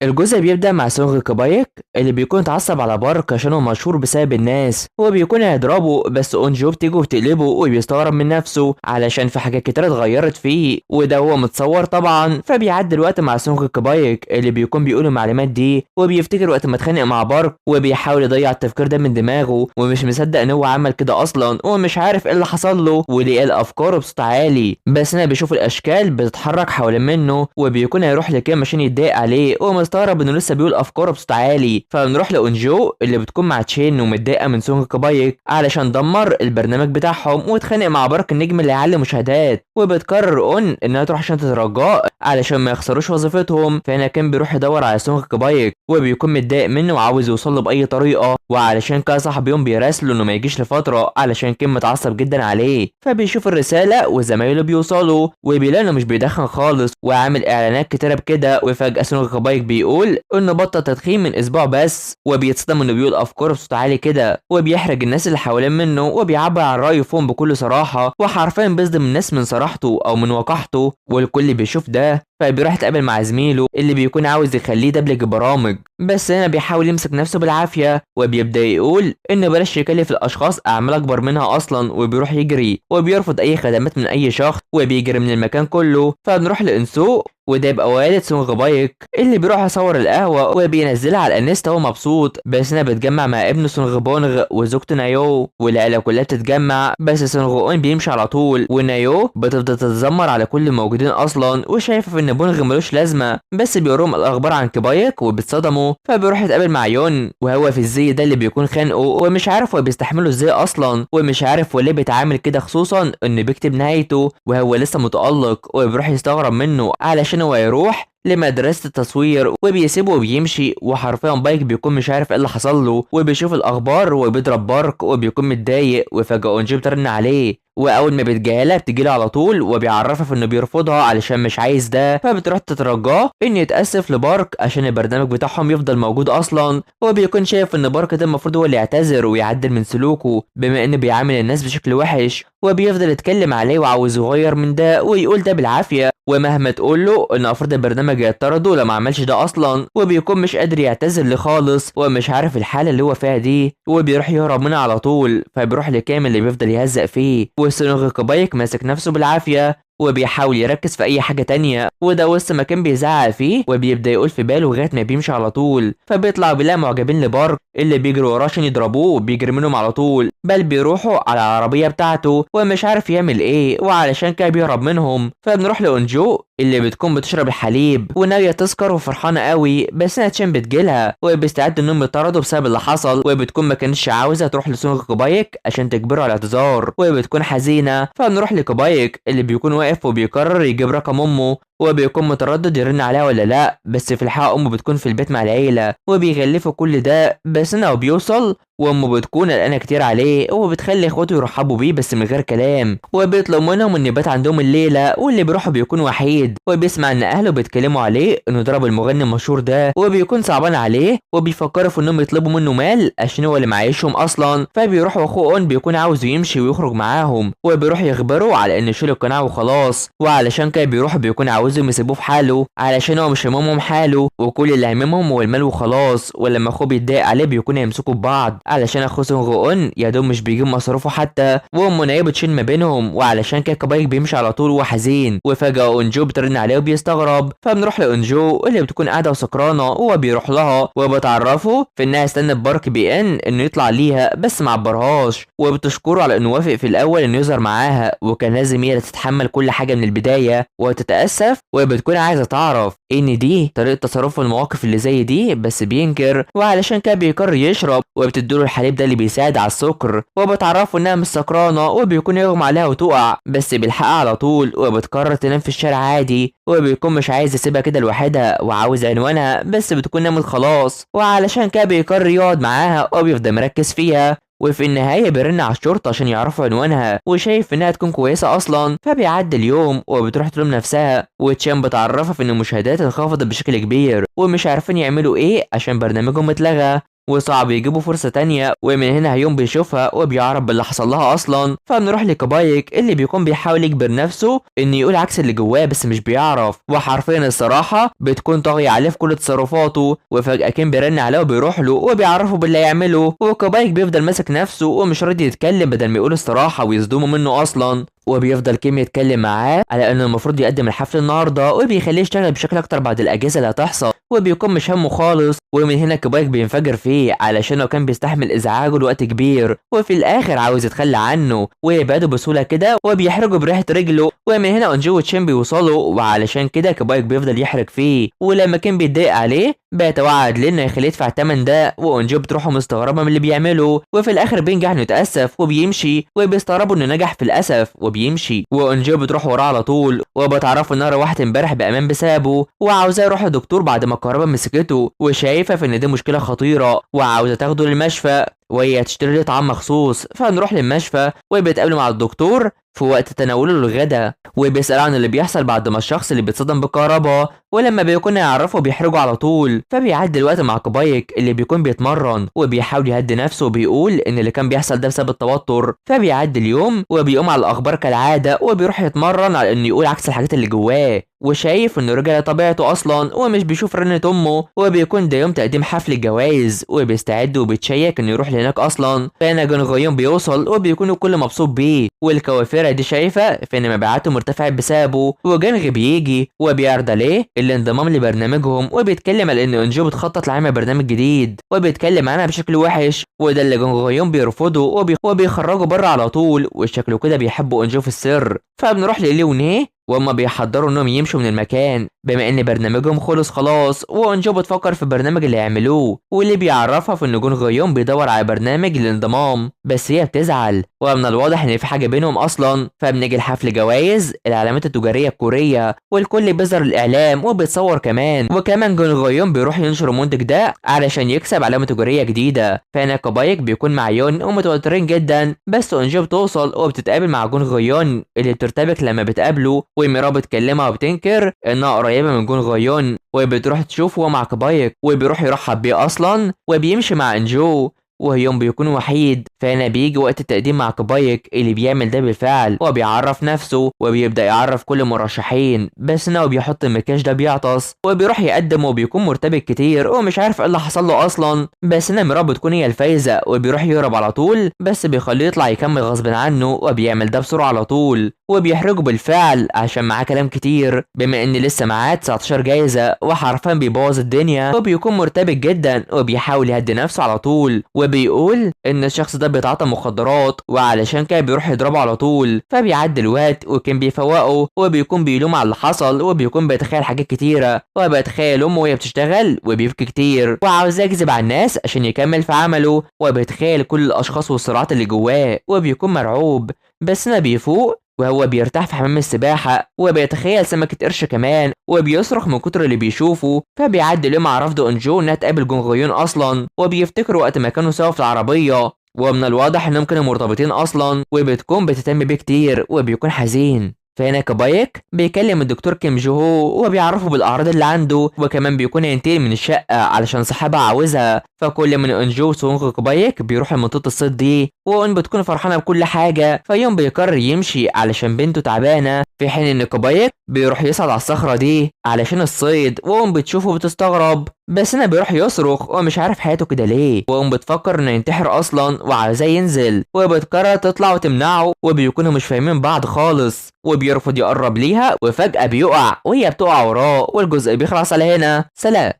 الجزء بيبدأ مع سونج كبايك اللي بيكون اتعصب على بارك عشان هو مشهور بسبب الناس. هو بيكون هيضربه بس اونجو بتيجي وبتقلبه وبيستغرب من نفسه علشان في حاجات كتير اتغيرت فيه، وده هو متصور طبعا. فبيعدي الوقت مع سونج كبايك اللي بيكون بيقول المعلومات دي، وبيفتكر وقت ما اتخانق مع بارك وبيحاول يضيع التفكير ده من دماغه، ومش مصدق ان هو عمل كده اصلا، ومش عارف ايه اللي حصل له وليه الافكار بصوت عالي. بس انا بيشوف الاشكال بتتحرك حوالين منه، وبيكون هيروح لكيم عشان يتضايق عليه ومستغرب انه لسه بيقول افكاره بصوت عالي. فبنروح لأونجو اللي بتكون مع تشين ومتضايقه من سونج كبايك علشان دمر البرنامج بتاعهم واتخانق مع بارك النجم اللي هيعلي مشاهدات، وبتقرر اون انها تروح عشان تترجاه علشان ما يخسروش وظيفتهم. فهنا كان بيروح يدور على سونج كبايك وبيكون متضايق منه وعاوز يوصل له باي طريقه، وعلشان كده صاحبيهم بيراسله انه ما يجيش لفتره علشان كان متعصب جدا عليه. فبيشوف الرساله وزمايله بيوصلوا وبيلاقي انه مش بيدخن خالص وعامل اعلانات كتيره بكده. وفجاه سونج كبايك بيقول انه بطل تدخين من اسبوع بس، وبيتصدم انه بيقول افكاره بصوت عالي كده وبيحرج الناس اللي حوالين منه، وبيعبر عن رايه فيهم بكل صراحه، وحرفيا بيصدم الناس من صراحته او من وقاحته، والكل بيشوف ده. فبيروح يتقابل مع زميله اللي بيكون عاوز يخليه يدبلج برامج، بس هنا بيحاول يمسك نفسه بالعافيه وبيبدا يقول انه بلاش يكلف الاشخاص اعمال اكبر منها اصلا، وبيروح يجري وبيرفض اي خدمات من اي شخص وبيجري من المكان كله. فبنروح لانسو وده يبقى والد سونغ بايك اللي بيروح يصور القهوة وبينزلها على الانستا وهو مبسوط. بس هنا بيتجمع مع ابنه سونغ بونغ وزوجته نايو والعيلة كلها بتتجمع، بس سونغ اون بيمشي على طول ونايو بتفضل تتذمر على كل الموجودين اصلا وشايفة ان بونغ ملوش لازمة، بس بيقولهم الاخبار عن كبايك وبيتصدموا. فبيروح يتقابل مع يون وهو في الزي ده اللي بيكون خانقه ومش عارف هو بيستحمله ازاي اصلا، ومش عارف هو ليه بيتعامل كده، خصوصا انه بيكتب نهايته وهو لسه متألق، وبيروح يستغرب منه علشان هو يروح لمدرسة التصوير وبيسيبه وبيمشي. وحرفيا بايك بيكون مش عارف ايه اللي حصل له وبيشوف الاخبار وبيضرب بارك وبيكون متضايق، وفجأة اونجي بترن عليه واول ما بتجيلها بتجيله على طول وبيعرفها انه بيرفضها علشان مش عايز ده. فبتروح تترجاه انه يتاسف لبارك عشان البرنامج بتاعهم يفضل موجود اصلا. هو بيكون شايف ان بارك ده المفروض هو اللي يعتذر ويعدل من سلوكه بما انه بيعامل الناس بشكل وحش، وبيفضل يتكلم عليه وعاوز يغير من ده ويقول ده بالعافيه، ومهما تقول له ان افراد البرنامج يطردوا لو ما عملش ده اصلا، وبيكون مش قادر يعتذر ليه خالص ومش عارف الحاله اللي هو فيها دي، وبيروح يهرب منها على طول. فبيروح لكامل اللي بيفضل يهزق فيه، وسونغ كبايك ماسك نفسه بالعافيه وبيحاول يركز في اي حاجه تانية، وده وسط ما كان بيزعق فيه وبيبدا يقول في باله لغايه ما بيمشي على طول. فبيطلع بلا معجبين لبارك اللي بيجروا وراه عشان يضربوه وبيجري منهم على طول، بل بيروحوا على العربيه بتاعته ومش عارف يعمل ايه وعلشان كده بيهرب منهم. فبنروح لأونجو اللي بتكون بتشرب الحليب وناويه تسكر وفرحانه قوي، بس ناتشين بتجيلها وبيستعد انهم يطردوا بسبب اللي حصل، وبتكون ما كانتش عاوزه تروح لسونغ كوبايك عشان تجبره على الاعتذار وبتكون حزينه. فبنروح لكوبايك اللي بيكون واقف وبيقرر يجيب رقم امه وبيكون متردد يرن عليها ولا لا، بس في الحقيقه امه بتكون في البيت مع العيله وبيغلفوا كل ده. بس انه بيوصل وامه بتكون قلقانه كتير عليه وبتخلي اخواته يرحبوا بيه بس من غير كلام، وبيطلب منهم ان يبات عندهم الليله، واللي بيروحوا بيكون وحيد وبيسمع ان اهله بيتكلموا عليه انه ضرب المغني المشهور ده، وبيكون صعبان عليه وبيفكروا في انهم يطلبوا منه مال عشان هو اللي معيشهم اصلا. فبيروح واخوه اون بيكون عاوز يمشي ويخرج معاهم وبيروح يخبره على ان شيل القناع وخلاص، وعلشان كده بيروح بيكون عاوزهم يسيبوه في حاله علشان هو مش هممهم حاله وكل اللي هممهم هو المال وخلاص. ولما اخوه بيتضايق عليه بيكون يمسكوا ببعض علشان اخوه سونغ اون يا دوب مش بيجيب مصروفه حتى، وامه نايه بتشيل ما بينهم، وعلشان كده كبايك بيمشي على طول وهو حزين. وفجاه اونجو بترن عليه وبيستغرب، فبنروح لاونجو اللي بتكون قاعده وسكرانه وهو بيروح لها وبتعرفه في انها استنت بارك بي ان انه يطلع ليها بس ما عبرهاش، وبتشكره على انه وافق في الاول انه يظهر معاها وكان لازم هي اللي تتحمل كل حاجه من البدايه وتتاسف، وبتكون عايزه تعرف ان دي طريقه تصرفه في المواقف اللي زي دي، بس بينكر وعلشان كده بيقرر يشرب وبتديله الحليب ده اللي بيساعد على السكر، وبتعرفه انها مش سكرانه وبيكون يغمى عليها وتقع بس بيلحقها على طول، وبتقرر تنام في الشارع عادي، وبيكون مش عايز يسيبها كده لوحدها وعاوز عنوانها بس بتكون نامت خلاص، وعلشان كده بيقرر يقعد معاها وبيفضل مركز فيها. وفي النهاية بيرن على الشرطة عشان يعرفوا عنوانها وشايف انها تكون كويسة اصلا. فبيعدي اليوم وبتروح تلوم نفسها، وتشام بتعرفها في ان المشاهدات انخفضت بشكل كبير ومش عارفين يعملوا ايه عشان برنامجهم اتلغى. وصعب يجيبوا فرصة تانية، ومن هنا هيوم بيشوفها وبيعرف باللي حصل لها اصلا. فبنروح لكبايك اللي بيكون بيحاول يجبر نفسه ان يقول عكس اللي جواه بس مش بيعرف، وحرفيا الصراحة بتكون طاغية عليه في كل تصرفاته. وفجأة كين بيرن عليه وبيروح له وبيعرفه باللي يعمله، وكبايك بيفضل ماسك نفسه ومش راضي يتكلم بدل ما يقول الصراحة ويصدموا منه اصلا. وبيفضل كيم يتكلم معاه على انه المفروض يقدم الحفل النهارده، وبيخليه يشتغل بشكل اكتر بعد الاجازه اللي هتحصل، وبيكون مش همه خالص. ومن هنا كبايك بينفجر فيه علشان هو كان بيستحمل ازعاجه لوقت كبير، وفي الاخر عاوز يتخلى عنه ويبعده بسهوله كده وبيحرجه بريحه رجله. ومن هنا اونجو وتشين بيوصلوا، وعلشان كده كبايك بيفضل يحرج فيه، ولما كان بيتضايق عليه بيتوعد ليه انه يخليه يدفع الثمن ده. واونجو بتروح مستغربه من اللي بيعمله، وفي الاخر بينجح انه يتاسف وبيمشي، وبيستغربوا انه نجح في الاسف وبيمشي. وانجو بتروح وراه على طول وبتعرفوا انها روحت امبارح بامان بسببه، وعاوزاه يروح للدكتور بعد ما الكهرباء مسكته، وشايفه في ان دي مشكله خطيره وعاوزه تاخده للمشفى وهي هتشتري له طعام مخصوص. فنروح للمشفى وبيتقابلوا مع الدكتور في وقت تناوله للغدا، وبيسأل عن اللي بيحصل بعد ما الشخص اللي بيتصدم بالكهرباء، ولما بيكون يعرفه بيحرجه على طول. فبيعدي الوقت مع كبايك اللي بيكون بيتمرن وبيحاول يهدي نفسه وبيقول ان اللي كان بيحصل ده بسبب التوتر. فبيعدي اليوم وبيقوم على الاخبار كالعاده وبيروح يتمرن على انه يقول عكس الحاجات اللي جواه، وشايف انه رجع لطبيعته اصلا ومش بيشوف رنة امه. وبيكون ده يوم تقديم حفل الجوائز وبيستعد وبيتشيك انه يروح هناك اصلا. فانا جون غيوم بيوصل وبيكون الكل مبسوط بيه، والكوافيره دي شايفه في ان مبيعاته مرتفعه بسببه. وجنغ بيجي وبيعرض عليه الانضمام لبرنامجهم، وبيتكلم على ان انجو بتخطط لعمل برنامج جديد وبيتكلم عنها بشكل وحش، وده اللي جون غيوم بيرفضه وبيخرجه بره على طول، وشكله كده بيحبوا انجو في السر. فبنروح لليونيه وهما بيحضروا انهم يمشوا من المكان بما ان برنامجهم خلص خلاص. وانجو بتفكر في البرنامج اللي هيعملوه، واللي بيعرفها في ان جون غيوم بيدور على برنامج للانضمام، بس هي بتزعل ومن الواضح ان في حاجه بينهم اصلا. فبنيجي لحفل جوائز العلامات التجاريه الكوريه، والكل بيظهر الاعلام وبيتصور كمان، وكمان جون غيوم بيروح ينشر المنتج ده علشان يكسب علامه تجاريه جديده. فهنا كبايك بيكون مع يون ومتوترين جدا، بس انجو بتوصل وبتتقابل مع جون غيون اللي بترتبك لما بتقابله، وميرا بتكلمها وبتنكر انها قريبه من جون غيون، وبتروح تشوفه مع كبايك وبيروح يرحب بيه اصلا وبيمشي مع انجو، وهيوم بيكون وحيد. فهنا بيجي وقت التقديم مع كبايك اللي بيعمل ده بالفعل وبيعرف نفسه وبيبدأ يعرف كل المرشحين، بس انه بيحط المكياج ده بيعطس وبيروح يقدم وبيكون مرتبك كتير ومش عارف ايه اللي حصل له اصلا. بس هنا ميرا بتكون هي الفايزه وبيروح يهرب على طول، بس بيخليه يطلع يكمل غصب عنه وبيعمل ده بسرعه على طول، وبيحرجه بالفعل عشان معاه كلام كتير بما ان لسه معاه 19 جايزه، وحرفيا بيبوظ الدنيا وبيكون مرتبك جدا وبيحاول يهدي نفسه على طول، وبيقول ان الشخص ده بيتعاطى مخدرات وعلشان كده بيروح يضربه على طول. فبيعدي الوقت وكان بيفوقه وبيكون بيلوم على اللي حصل، وبيكون بيتخيل حاجات كتيره وبيتخيل امه وهي بتشتغل وبيبكي كتير وعاوز يكذب على الناس عشان يكمل في عمله، وبيتخيل كل الاشخاص والصراعات اللي جواه وبيكون مرعوب. بس هنا بيفوق وهو بيرتاح في حمام السباحة وبيتخيل سمكة قرش كمان وبيصرخ من كتر اللي بيشوفه. فبيعدي اليوم مع رفض انجو انها تقابل جون غيون اصلا، وبيفتكروا وقت ما كانوا سوا في العربية ومن الواضح انهم كانوا مرتبطين اصلا، وبتكون بتهتم بيه كتير وبيكون حزين. فهنا كبايك بيكلم الدكتور كيم جوهو وبيعرفه بالاعراض اللي عنده، وكمان بيكون ينتقل من الشقه علشان صاحبها عاوزها. فكل من انجو وسونغ كبايك بيروح لمنطقه الصيد دي، وان بتكون فرحانه بكل حاجه. فيوم بيقرر يمشي علشان بنته تعبانه، في حين ان كبايك بيروح يصعد على الصخره دي علشان الصيد، وام بتشوفه وبتستغرب، بس هنا بيروح يصرخ ومش عارف حياته كده ليه، وام بتفكر انه ينتحر اصلا وعايزاه ينزل، وبتقرر تطلع وتمنعه، وبيكونوا مش فاهمين بعض خالص، وبيرفض يقرب ليها وفجأة بيقع وهي بتقع وراه، والجزء بيخلص على هنا. سلام.